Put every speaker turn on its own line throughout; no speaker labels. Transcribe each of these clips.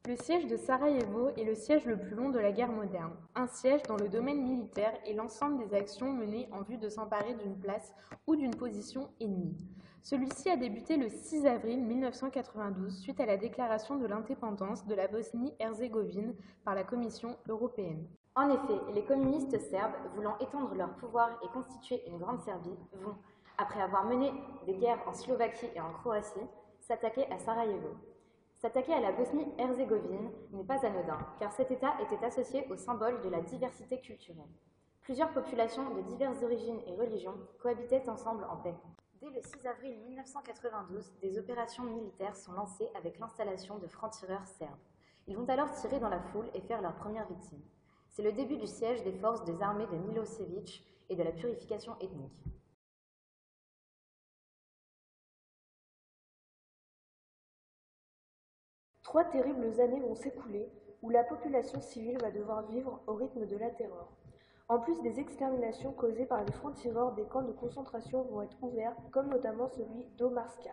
Le siège de Sarajevo est le siège le plus long de la guerre moderne. Un siège dans le domaine militaire est l'ensemble des actions menées en vue de s'emparer d'une place ou d'une position ennemie. Celui-ci a débuté le 6 avril 1992 suite à la déclaration de l'indépendance de la Bosnie-Herzégovine par la Commission européenne.
En effet, les communistes serbes, voulant étendre leur pouvoir et constituer une grande Serbie, vont, après avoir mené des guerres en Slovaquie et en Croatie, s'attaquer à Sarajevo. S'attaquer à la Bosnie-Herzégovine n'est pas anodin, car cet État était associé au symbole de la diversité culturelle. Plusieurs populations de diverses origines et religions cohabitaient ensemble en paix. Dès le 6 avril 1992, des opérations militaires sont lancées avec l'installation de francs-tireurs serbes. Ils vont alors tirer dans la foule et faire leurs premières victimes. C'est le début du siège des forces des armées de Milosevic et de la purification ethnique.
Trois terribles années vont s'écouler où la population civile va devoir vivre au rythme de la terreur. En plus des exterminations causées par les francs-tireurs, des camps de concentration vont être ouverts, comme notamment celui d'Omarska,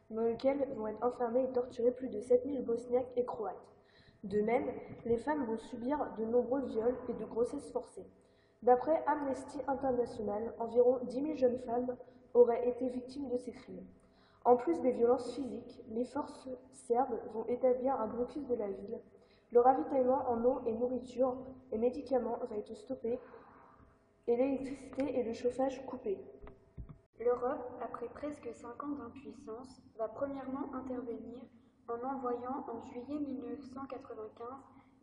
dans lequel vont être enfermés et torturés plus de 7000 Bosniaques et Croates. De même, les femmes vont subir de nombreux viols et de grossesses forcées. D'après Amnesty International, environ 10 000 jeunes femmes auraient été victimes de ces crimes. En plus des violences physiques, les forces serbes vont établir un blocus de la ville. Le ravitaillement en eau et nourriture et médicaments va être stoppé et l'électricité et le chauffage coupés.
L'Europe, après presque 5 ans d'impuissance, va premièrement intervenir en envoyant en juillet 1995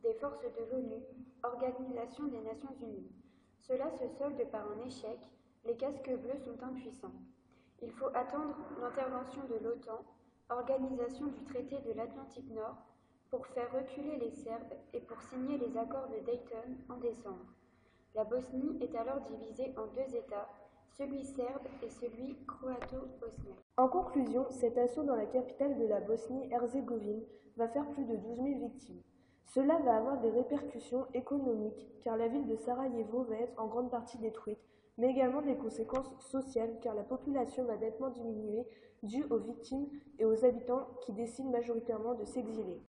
des forces de l'ONU, Organisation des Nations Unies. Cela se solde par un échec, les casques bleus sont impuissants. Il faut attendre l'intervention de l'OTAN, Organisation du traité de l'Atlantique Nord, pour faire reculer les Serbes et pour signer les accords de Dayton en décembre. La Bosnie est alors divisée en deux États, celui serbe et celui croato-bosniaque.
En conclusion, cet assaut dans la capitale de la Bosnie-Herzégovine va faire plus de 12 000 victimes. Cela va avoir des répercussions économiques, car la ville de Sarajevo va être en grande partie détruite, mais également des conséquences sociales, car la population va nettement diminuer due aux victimes et aux habitants qui décident majoritairement de s'exiler.